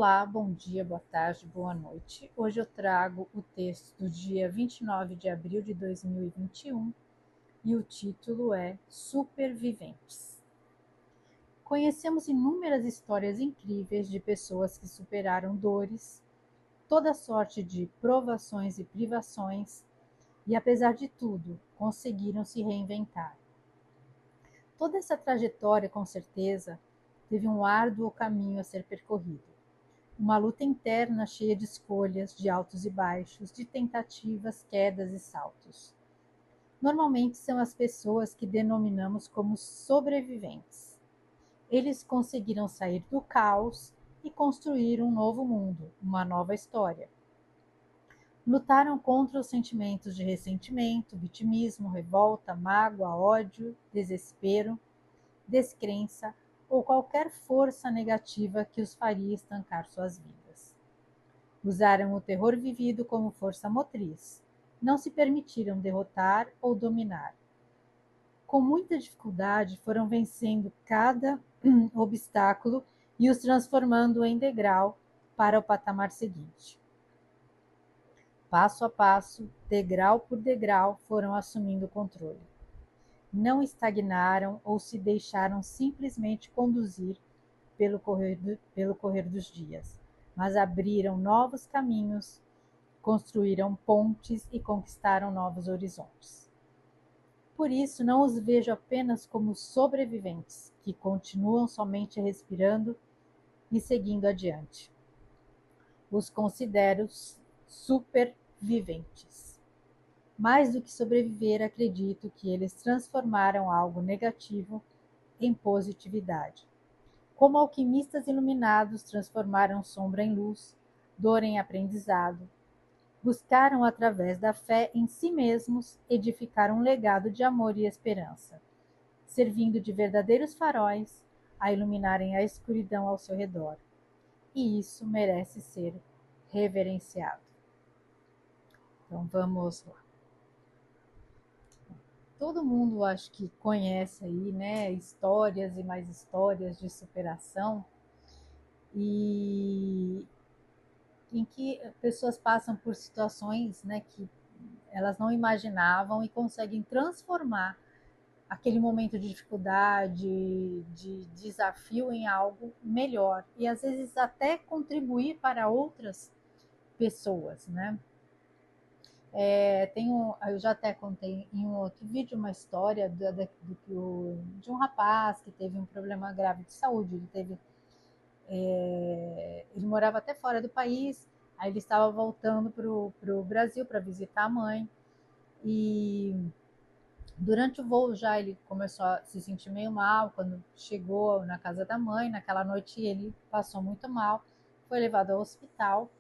Olá, bom dia, boa tarde, boa noite. Hoje eu trago o texto do dia 29 de abril de 2021 e o título é Superviventes. Conhecemos inúmeras histórias incríveis de pessoas que superaram dores, toda sorte de provações e privações e, apesar de tudo, conseguiram se reinventar. Toda essa trajetória, com certeza, teve um árduo caminho a ser percorrido. Uma luta interna cheia de escolhas, de altos e baixos, de tentativas, quedas e saltos. Normalmente são as pessoas que denominamos como sobreviventes. Eles conseguiram sair do caos e construir um novo mundo, uma nova história. Lutaram contra os sentimentos de ressentimento, vitimismo, revolta, mágoa, ódio, desespero, descrença ou qualquer força negativa que os faria estancar suas vidas. Usaram o terror vivido como força motriz. Não se permitiram derrotar ou dominar. Com muita dificuldade, foram vencendo cada obstáculo e os transformando em degrau para o patamar seguinte. Passo a passo, degrau por degrau, foram assumindo o controle. Não estagnaram ou se deixaram simplesmente conduzir pelo correr dos dias, mas abriram novos caminhos, construíram pontes e conquistaram novos horizontes. Por isso, não os vejo apenas como sobreviventes, que continuam somente respirando e seguindo adiante. Os considero superviventes. Mais do que sobreviver, acredito que eles transformaram algo negativo em positividade. Como alquimistas iluminados, transformaram sombra em luz, dor em aprendizado. Buscaram, através da fé em si mesmos, edificar um legado de amor e esperança, servindo de verdadeiros faróis a iluminarem a escuridão ao seu redor. E isso merece ser reverenciado. Então vamos lá. Todo mundo acho que conhece aí, né, histórias e mais histórias de superação e em que pessoas passam por situações, né, que elas não imaginavam e conseguem transformar aquele momento de dificuldade, de desafio em algo melhor e às vezes até contribuir para outras pessoas, né? Eu já até contei em um outro vídeo uma história de um rapaz que teve um problema grave de saúde. Ele morava até fora do país, aí ele estava voltando para o Brasil para visitar a mãe e durante o voo já ele começou a se sentir meio mal. Quando chegou na casa da mãe, naquela noite ele passou muito mal, foi levado ao hospital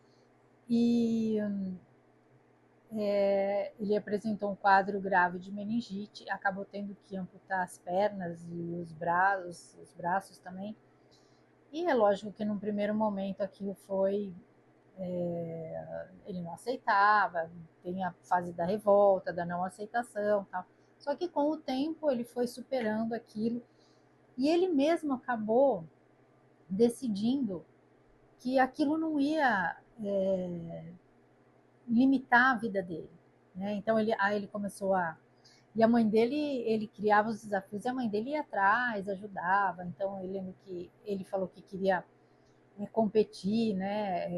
e ele apresentou um quadro grave de meningite, acabou tendo que amputar as pernas e os braços também. E é lógico que num primeiro momento aquilo foi. Ele não aceitava, tem a fase da revolta, da não aceitação tal. Só que com o tempo ele foi superando aquilo e ele mesmo acabou decidindo que aquilo não ia limitar a vida dele, né? Então aí ele começou a e a mãe dele, ele criava os desafios e a mãe dele ia atrás, ajudava. Então eu lembro que ele falou que queria competir, né,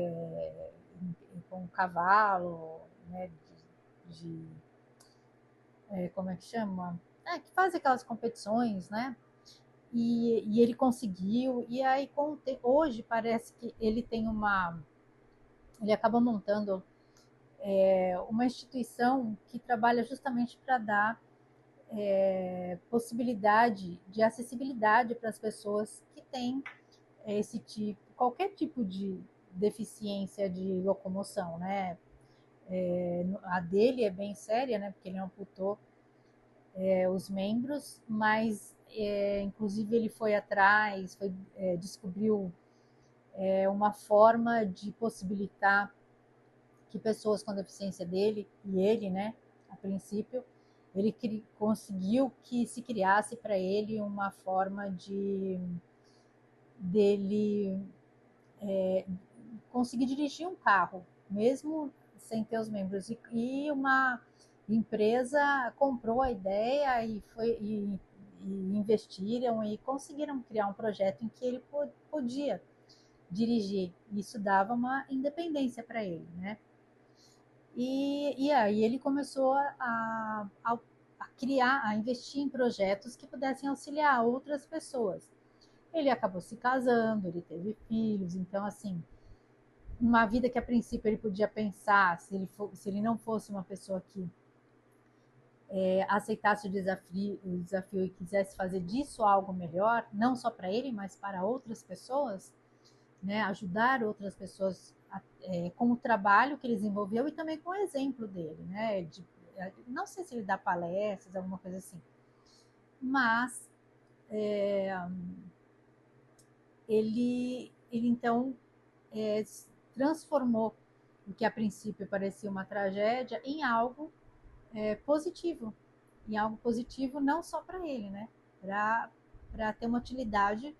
com um cavalo, né, como é que chama? Que faz aquelas competições, né? E ele conseguiu. E aí hoje parece que ele acaba montando uma instituição que trabalha justamente para dar possibilidade de acessibilidade para as pessoas que têm qualquer tipo de deficiência de locomoção, né? A dele é bem séria, né? Porque ele amputou os membros, mas inclusive ele foi atrás, descobriu uma forma de possibilitar que pessoas com deficiência dele e ele, né? A princípio, ele conseguiu que se criasse para ele uma forma de dele conseguir dirigir um carro, mesmo sem ter os membros. E uma empresa comprou a ideia e investiram e conseguiram criar um projeto em que ele podia dirigir. Isso dava uma independência para ele, né? E aí ele começou a criar, a investir em projetos que pudessem auxiliar outras pessoas. Ele acabou se casando, ele teve filhos, então assim, uma vida que a princípio ele podia pensar, se ele não fosse uma pessoa que aceitasse o desafio e quisesse fazer disso algo melhor, não só para ele, mas para outras pessoas, né, ajudar outras pessoas com o trabalho que ele desenvolveu e também com o exemplo dele, né, não sei se ele dá palestras, alguma coisa assim, mas ele então é, transformou o que a princípio parecia uma tragédia em algo positivo, em algo positivo não só para ele, né, para ter uma utilidade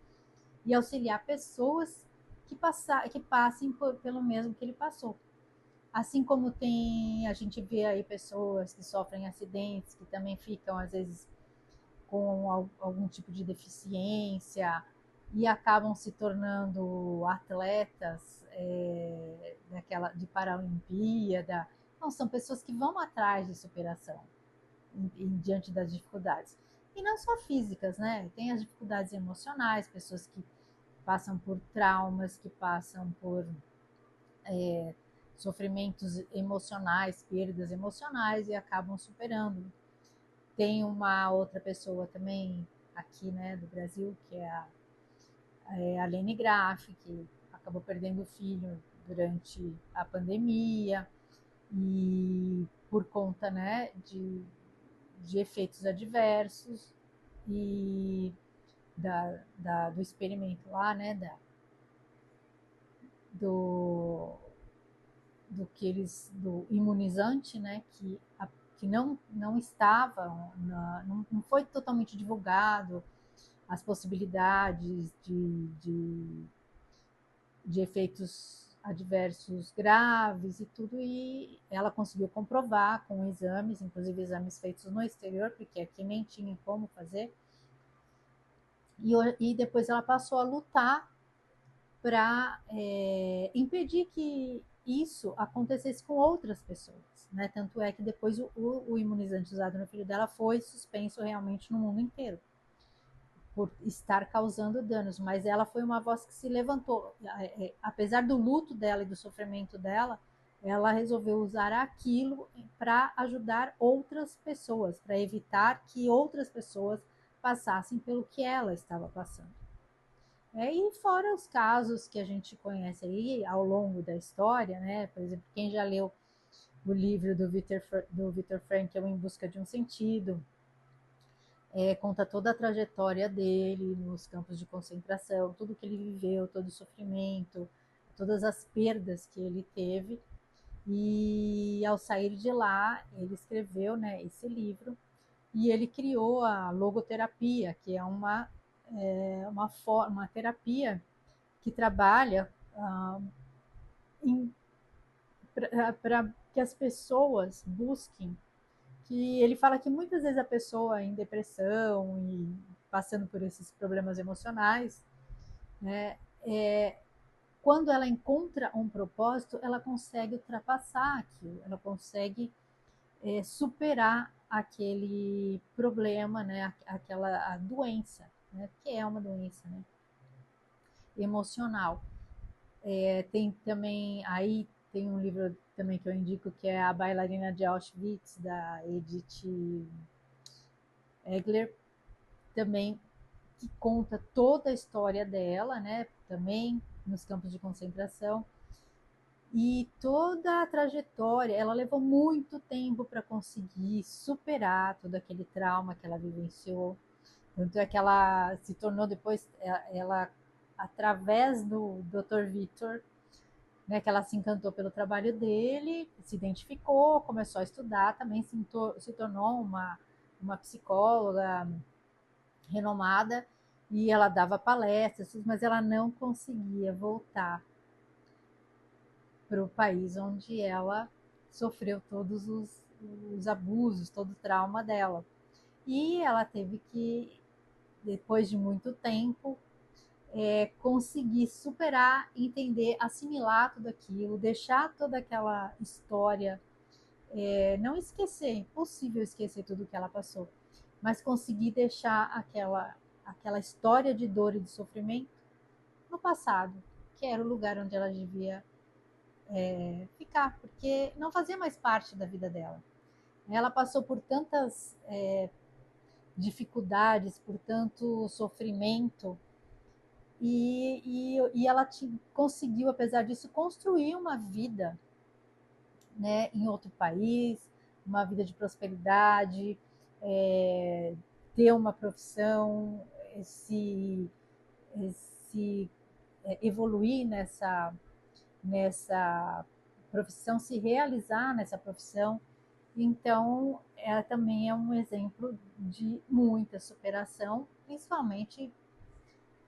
e auxiliar pessoas que passem pelo mesmo que ele passou. Assim como a gente vê aí pessoas que sofrem acidentes, que também ficam, às vezes, com algum tipo de deficiência e acabam se tornando atletas de Paralimpíada. Então, são pessoas que vão atrás de superação diante das dificuldades. E não só físicas, né? Tem as dificuldades emocionais, pessoas que passam por traumas, que passam por sofrimentos emocionais, perdas emocionais e acabam superando. Tem uma outra pessoa também aqui, né, do Brasil, que é a Lene Graff, que acabou perdendo o filho durante a pandemia e por conta, né, de efeitos adversos e do experimento lá, né, do, do imunizante, né, que não estava, não foi totalmente divulgado as possibilidades de efeitos adversos graves e tudo, e ela conseguiu comprovar com exames, inclusive exames feitos no exterior, porque aqui nem tinha como fazer, e depois ela passou a lutar para impedir que isso acontecesse com outras pessoas, né? Tanto é que depois o imunizante usado no filho dela foi suspenso realmente no mundo inteiro por estar causando danos, mas ela foi uma voz que se levantou, apesar do luto dela e do sofrimento dela, ela resolveu usar aquilo para ajudar outras pessoas, para evitar que outras pessoas passassem pelo que ela estava passando. E fora os casos que a gente conhece aí ao longo da história, né? Por exemplo, quem já leu o livro do Viktor Frankl, Em Busca de um Sentido, conta toda a trajetória dele nos campos de concentração, tudo que ele viveu, todo o sofrimento, todas as perdas que ele teve. E ao sair de lá, ele escreveu, né, esse livro e ele criou a logoterapia, que é uma terapia que trabalha para que as pessoas busquem. Que ele fala que muitas vezes a pessoa em depressão e passando por esses problemas emocionais, né, quando ela encontra um propósito, ela consegue ultrapassar aquilo, ela consegue superar aquele problema, né, aquela doença, né, que é uma doença, né, emocional. Tem também, aí tem um livro também que eu indico, que é A Bailarina de Auschwitz, da Edith Egler, também, que conta toda a história dela, né, também nos campos de concentração, e toda a trajetória. Ela levou muito tempo para conseguir superar todo aquele trauma que ela vivenciou, tanto é que ela se tornou depois, ela através do Dr. Victor, né, que ela se encantou pelo trabalho dele, se identificou, começou a estudar, também se tornou uma psicóloga renomada, e ela dava palestras, mas ela não conseguia voltar para o país onde ela sofreu todos os abusos, todo o trauma dela. E ela teve que, depois de muito tempo, conseguir superar, entender, assimilar tudo aquilo, deixar toda aquela história, não esquecer, é impossível esquecer tudo que ela passou, mas conseguir deixar aquela história de dor e de sofrimento no passado, que era o lugar onde ela devia ficar, porque não fazia mais parte da vida dela. Ela passou por tantas dificuldades, por tanto sofrimento, e ela conseguiu, apesar disso, construir uma vida, né, em outro país, uma vida de prosperidade, ter uma profissão, se, se evoluir nessa profissão, se realizar nessa profissão. Então, ela também é um exemplo de muita superação, principalmente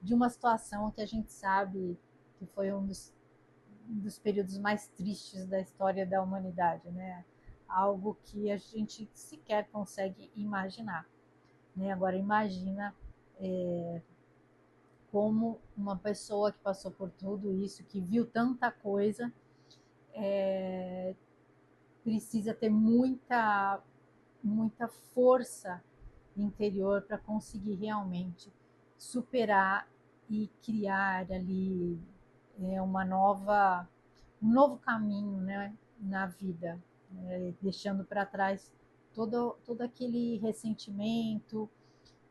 de uma situação que a gente sabe que foi um dos períodos mais tristes da história da humanidade, né? Algo que a gente sequer consegue imaginar, né? Agora imagina como uma pessoa que passou por tudo isso, que viu tanta coisa, precisa ter muita força interior para conseguir realmente superar e criar ali um novo caminho, né, na vida, deixando para trás todo aquele ressentimento,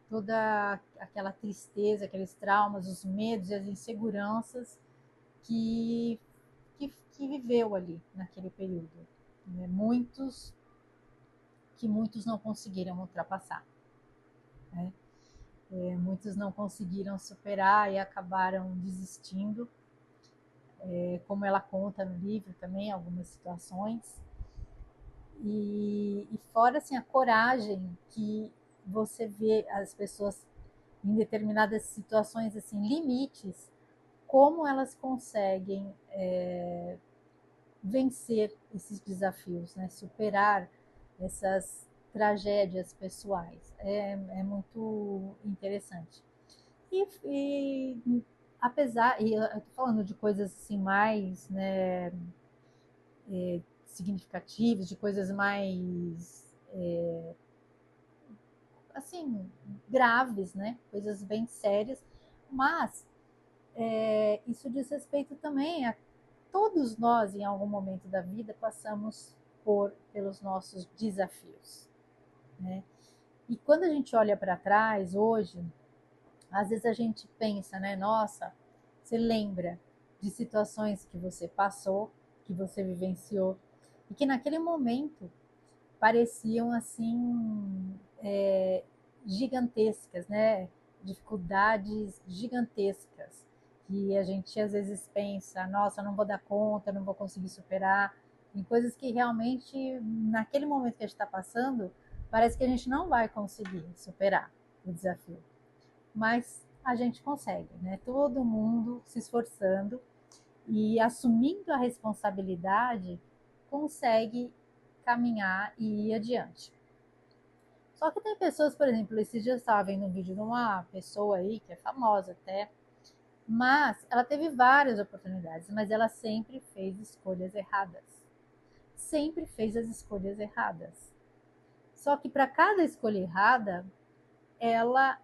toda aquela tristeza, aqueles traumas, os medos e as inseguranças que, que viveu ali naquele período. Né? Muitos não conseguiram ultrapassar. Né? Muitos não conseguiram superar e acabaram desistindo, como ela conta no livro também, algumas situações. E fora assim, a coragem que você vê as pessoas em determinadas situações, assim, limites, como elas conseguem vencer esses desafios, né? Superar essas tragédias pessoais. É muito interessante. E apesar, e eu estou falando de coisas assim mais, né, significativas, de coisas mais assim graves, né, coisas bem sérias, mas isso diz respeito também a todos nós em algum momento da vida passamos pelos nossos desafios, né? E quando a gente olha para trás hoje, às vezes a gente pensa, né? Nossa, você lembra de situações que você passou, que você vivenciou, e que naquele momento pareciam assim gigantescas, né? Dificuldades gigantescas que a gente às vezes pensa, nossa, não vou dar conta, não vou conseguir superar, em coisas que realmente naquele momento que a gente está passando parece que a gente não vai conseguir superar o desafio, mas a gente consegue, né? Todo mundo se esforçando e assumindo a responsabilidade consegue caminhar e ir adiante. Só que tem pessoas, por exemplo, esses dias eu estava vendo um vídeo de uma pessoa aí, que é famosa até, mas ela teve várias oportunidades, mas ela sempre fez escolhas erradas. Sempre fez as escolhas erradas. Só que para cada escolha errada, ela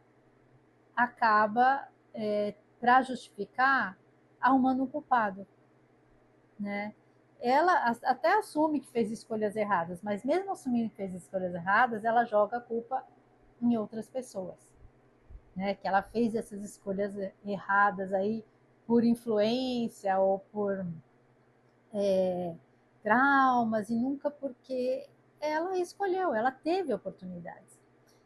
acaba, para justificar, arrumando um culpado, né? Ela até assume que fez escolhas erradas, mas mesmo assumindo que fez escolhas erradas, ela joga a culpa em outras pessoas, né? Que ela fez essas escolhas erradas aí por influência ou por traumas e nunca porque ela escolheu, ela teve oportunidades.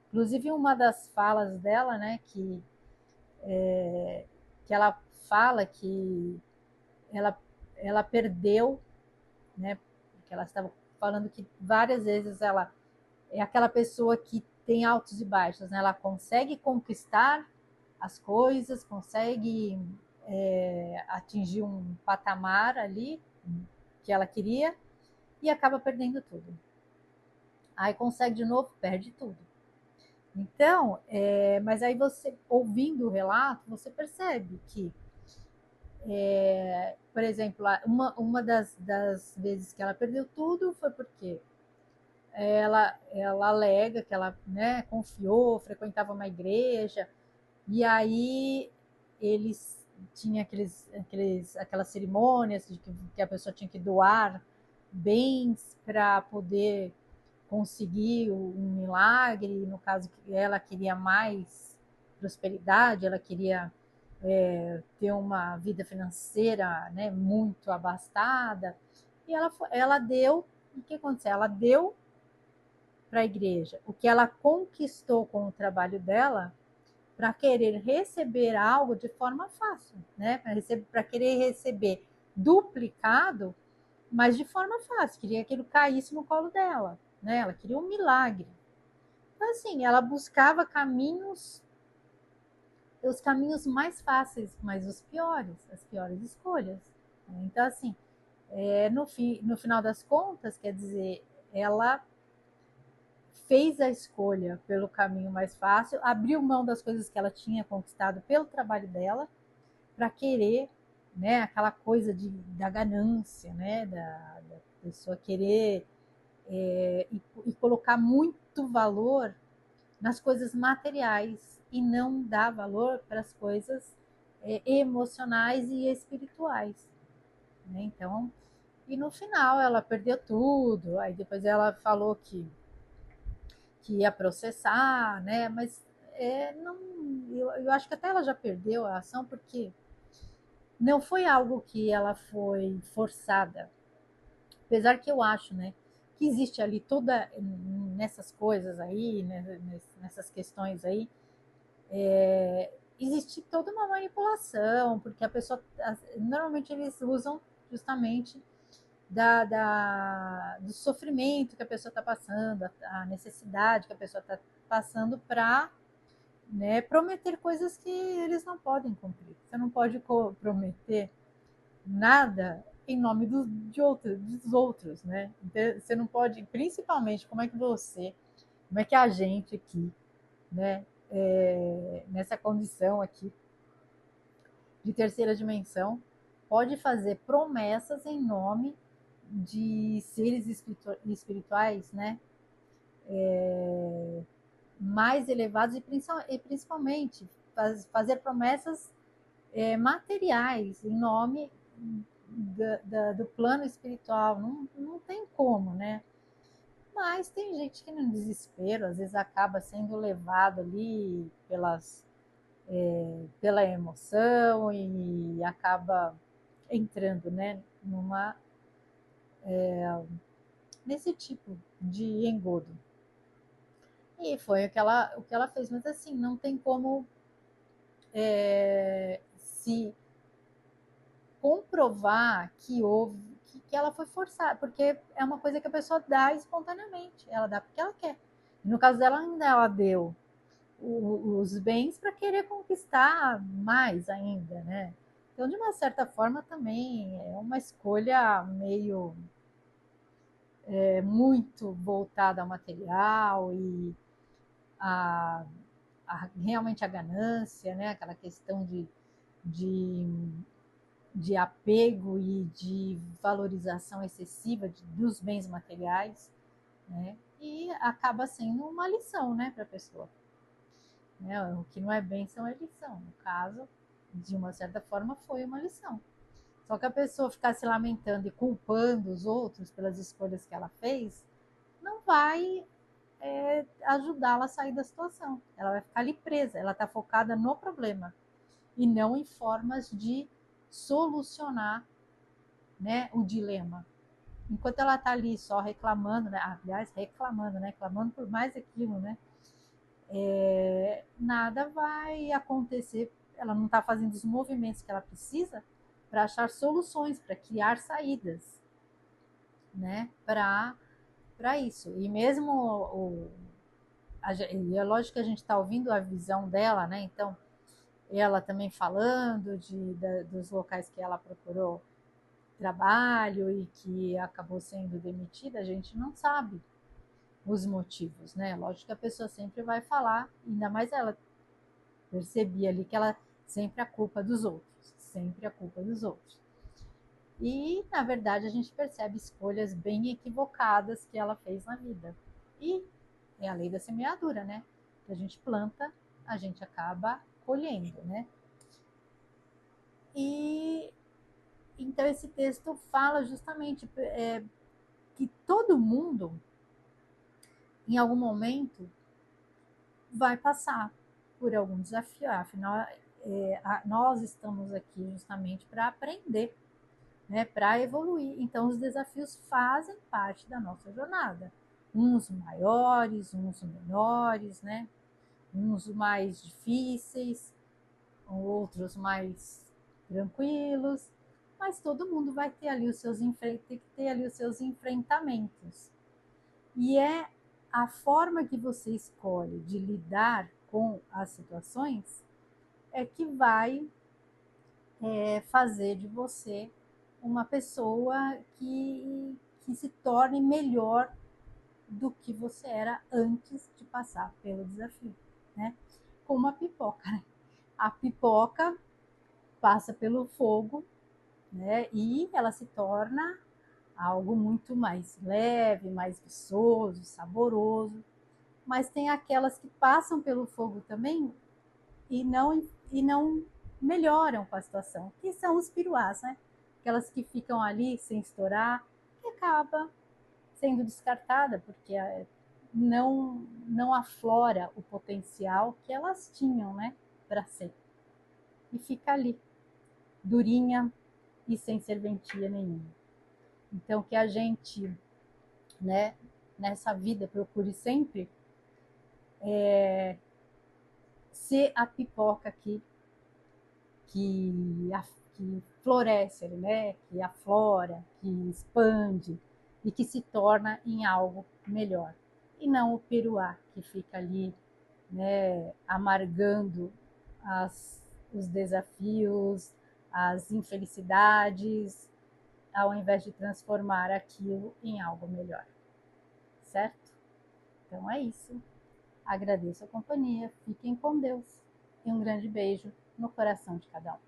Inclusive uma das falas dela, né, que ela fala que ela, ela perdeu, né, porque ela estava falando que várias vezes ela é aquela pessoa que tem altos e baixos, né? Ela consegue conquistar as coisas, consegue atingir um patamar ali que ela queria e acaba perdendo tudo. Aí consegue de novo, perde tudo. Então, mas aí você, ouvindo o relato, você percebe que, por exemplo, uma das vezes que ela perdeu tudo foi porque ela alega que ela, né, confiou, frequentava uma igreja, e aí eles tinham aquelas cerimônias de que a pessoa tinha que doar bens para poder conseguir um milagre. No caso, ela queria mais prosperidade, ela queria ter uma vida financeira, né, muito abastada. E ela deu, o que aconteceu? Ela deu para a igreja o que ela conquistou com o trabalho dela para querer receber algo de forma fácil, né? Para querer receber duplicado, mas de forma fácil. Queria que aquilo caísse no colo dela, né? Ela queria um milagre. Então, assim, ela buscava caminhos, os caminhos mais fáceis, mas os piores, as piores escolhas. Então, assim, no final das contas, quer dizer, ela fez a escolha pelo caminho mais fácil, abriu mão das coisas que ela tinha conquistado pelo trabalho dela, para querer, né, aquela coisa da ganância, né, da pessoa querer e colocar muito valor nas coisas materiais e não dar valor para as coisas emocionais e espirituais, né? Então, e no final ela perdeu tudo, aí depois ela falou que ia processar, né? Mas não, eu acho que até ela já perdeu a ação porque não foi algo que ela foi forçada. Apesar que eu acho, né, que existe ali toda nessas coisas aí, né, nessas questões aí, existe toda uma manipulação, porque a pessoa, normalmente eles usam justamente do sofrimento que a pessoa está passando, a necessidade que a pessoa está passando para, né, prometer coisas que eles não podem cumprir. Você não pode prometer nada em nome dos outros, né? Então, você não pode, principalmente, como é que a gente aqui, né, nessa condição aqui de terceira dimensão, pode fazer promessas em nome de seres espirituais, né, mais elevados e principalmente fazer promessas materiais em nome do plano espiritual. Não tem como, né? Mas tem gente que no desespero às vezes acaba sendo levado ali pela emoção e acaba entrando, né, nesse tipo de engodo. E foi o que ela fez, mas assim, não tem como se comprovar que houve, que ela foi forçada, porque é uma coisa que a pessoa dá espontaneamente, ela dá porque ela quer. E no caso dela, ainda ela deu os bens para querer conquistar mais ainda, né? Então, de uma certa forma, também é uma escolha meio muito voltada ao material e a, realmente a ganância, né? Aquela questão de, de apego e de valorização excessiva dos bens materiais, né? E acaba sendo uma lição, né, para a pessoa. Né? O que não é bênção é lição. No caso, de uma certa forma, foi uma lição. Só que a pessoa ficar se lamentando e culpando os outros pelas escolhas que ela fez, não vai ajudá-la a sair da situação. Ela vai ficar ali presa, ela está focada no problema e não em formas de solucionar, né, o dilema. Enquanto ela está ali só reclamando, né, aliás, reclamando, né, clamando por mais aquilo, né, nada vai acontecer. Ela não está fazendo os movimentos que ela precisa para achar soluções, para criar saídas, né, para isso. E mesmo e é lógico que a gente está ouvindo a visão dela, né? Então, ela também falando dos locais que ela procurou trabalho e que acabou sendo demitida, a gente não sabe os motivos, né? Lógico que a pessoa sempre vai falar, ainda mais ela percebia ali que ela sempre a culpa dos outros, sempre a culpa dos outros. E, na verdade, a gente percebe escolhas bem equivocadas que ela fez na vida. E é a lei da semeadura, né? Que a gente planta, a gente acaba colhendo, né? E então esse texto fala justamente que todo mundo, em algum momento, vai passar por algum desafio. Afinal, nós estamos aqui justamente para aprender, né, para evoluir. Então, os desafios fazem parte da nossa jornada. Uns maiores, uns menores, né? Uns mais difíceis, outros mais tranquilos, mas todo mundo vai ter ali os seus tem que ter ali os seus enfrentamentos. E é a forma que você escolhe de lidar com as situações é que vai fazer de você uma pessoa que se torne melhor do que você era antes de passar pelo desafio, né? Como a pipoca, né? A pipoca passa pelo fogo, né? E ela se torna algo muito mais leve, mais viçoso, saboroso. Mas tem aquelas que passam pelo fogo também e não melhoram com a situação, que são os piruás, né? Aquelas que ficam ali sem estourar, que acaba sendo descartada porque não aflora o potencial que elas tinham, né, para ser. E fica ali, durinha e sem serventia nenhuma. Então que a gente, né, nessa vida procure sempre ser a pipoca que, que floresce, né, que aflora, que expande e que se torna em algo melhor. E não o peruá que fica ali, né, amargando os desafios, as infelicidades, ao invés de transformar aquilo em algo melhor, certo? Então é isso. Agradeço a companhia, fiquem com Deus e um grande beijo no coração de cada um.